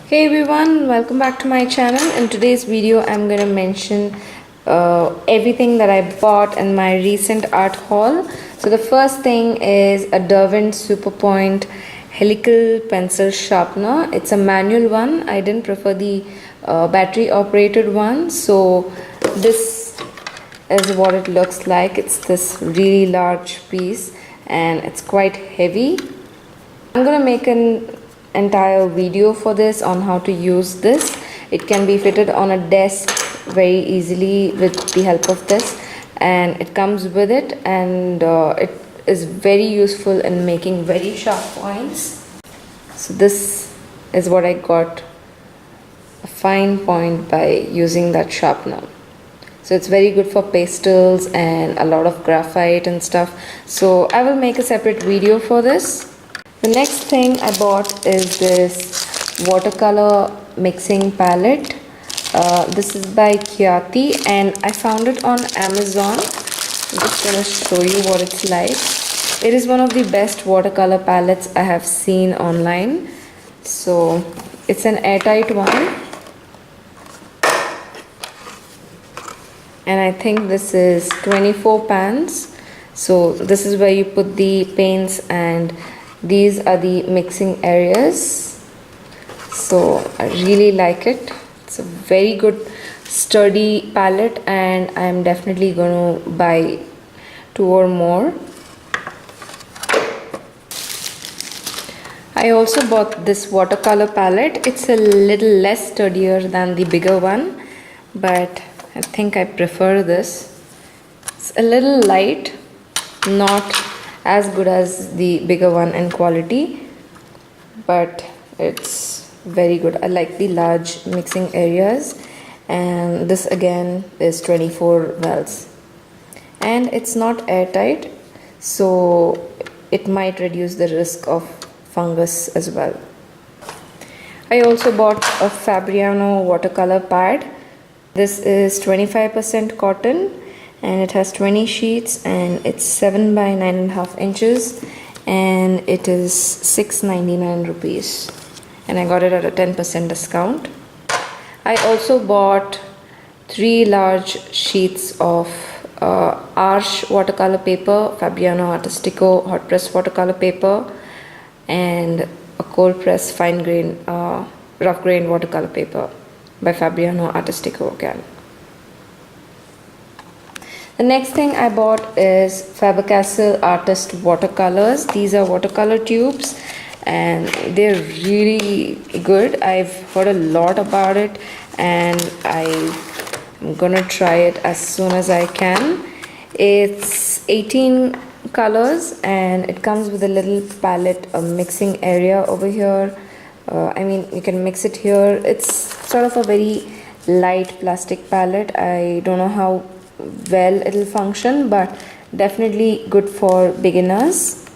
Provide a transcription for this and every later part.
Hey everyone, welcome back to my channel. In today's video I'm going to mention everything that I bought in my recent art haul. So the first thing is a DERWENT Superpoint Helical pencil sharpener. It's a manual one. I didn't prefer the battery operated one. So this is what it looks like. It's this really large piece and it's quite heavy. I'm going to make an entire video for this on how to use this. It can be fitted on a desk very easily with the help of this, and it comes with it, and it is very useful in making very sharp points. So this is what I got, a fine point by using that sharpener. So it's very good for pastels and a lot of graphite and stuff. So I will make a separate video for this. The next thing I bought is this watercolor mixing palette. This is by Khyati and I found it on Amazon. I'm just going to show you what it's like. It is one of the best watercolor palettes I have seen online. So it's an airtight one. And I think this is 24 pans. So this is where you put the paints, and these are the mixing areas. So I really like it. It's a very good sturdy palette and I'm definitely going to buy 2 or more. I also bought this watercolor palette. It's a little less sturdier than the bigger one, but I think I prefer this. It's a little light, not as good as the bigger one in quality, but it's very good. I like the large mixing areas, and this again is 24 wells, and it's not airtight, so it might reduce the risk of fungus as well. I also bought a Fabriano watercolor pad. This is 25% cotton and it has 20 sheets and it's 7 by 9.5 inches and it is 6.99 rupees, and I got it at a 10% discount. I also bought 3 large sheets of Arch watercolor paper, Fabriano Artistico hot press watercolor paper, and a cold press fine grain rough grain watercolor paper by Fabriano Artistico again. The next thing I bought is Faber-Castell Artist watercolors. These are watercolor tubes and they're really good. I've heard a lot about it and I'm gonna try it as soon as I can. It's 18 colors and it comes with a little palette, a mixing area over here. I mean, you can mix it here. It's sort of a very light plastic palette. I don't know how well it'll function, but definitely good for beginners.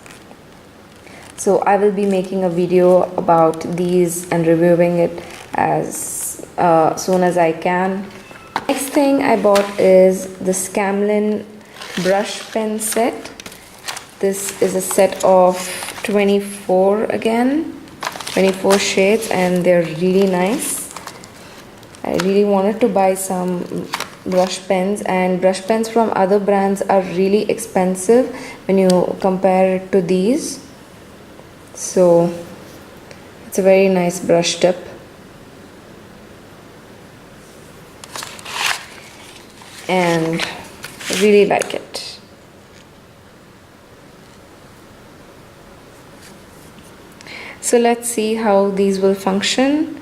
So I will be making a video about these and reviewing it as soon as I can. Next thing I bought is this Camlin brush pen set. This is a set of 24 again, 24 shades, and they're really nice. I really wanted to buy some brush pens, and brush pens from other brands are really expensive when you compare it to these. So it's a very nice brush tip. And I really like it. So let's see how these will function.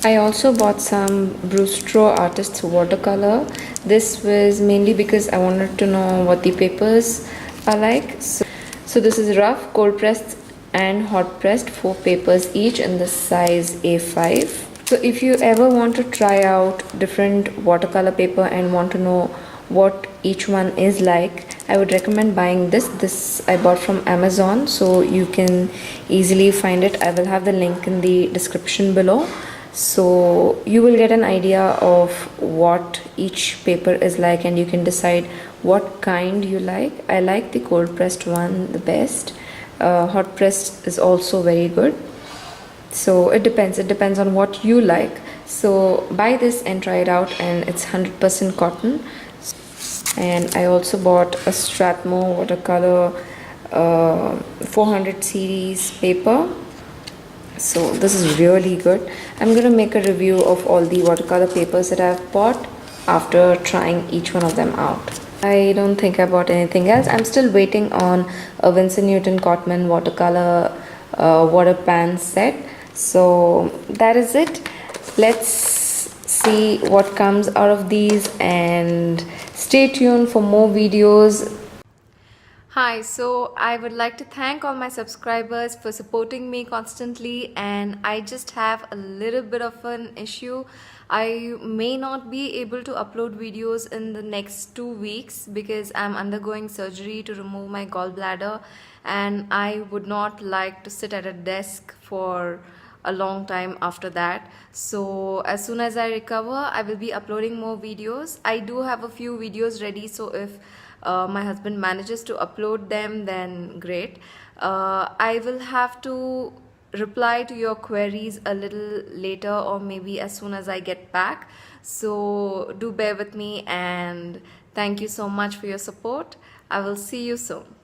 I also bought some Brustro Artist's watercolor. This was mainly because I wanted to know what the papers are like. So this is rough, cold pressed and hot pressed, 4 papers each in the size A5. So if you ever want to try out different watercolor paper and want to know what each one is like, I would recommend buying this. This I bought from Amazon, so you can easily find it. I will have the link in the description below. So you will get an idea of what each paper is like and you can decide what kind you like. I like the cold pressed one the best. Hot pressed is also very good. So it depends on what you like. So buy this and try it out, and it's 100% cotton. And I also bought a Strathmore watercolor 400 series paper. So this is really good. I'm going to make a review of all the watercolor papers that I've bought after trying each one of them out. I don't think I bought anything else. I'm still waiting on a Winsor Newton Cotman watercolor water pan set. So that is it. Let's see what comes out of these, and stay tuned for more videos. Hi, so I would like to thank all my subscribers for supporting me constantly, and I just have a little bit of an issue. I may not be able to upload videos in the next 2 weeks because I'm undergoing surgery to remove my gallbladder, and I would not like to sit at a desk for a long time after that. So as soon as I recover, I will be uploading more videos. I do have a few videos ready, so if my husband manages to upload them, then great. I will have to reply to your queries a little later, or maybe as soon as I get back. So do bear with me, and thank you so much for your support. I will see you soon.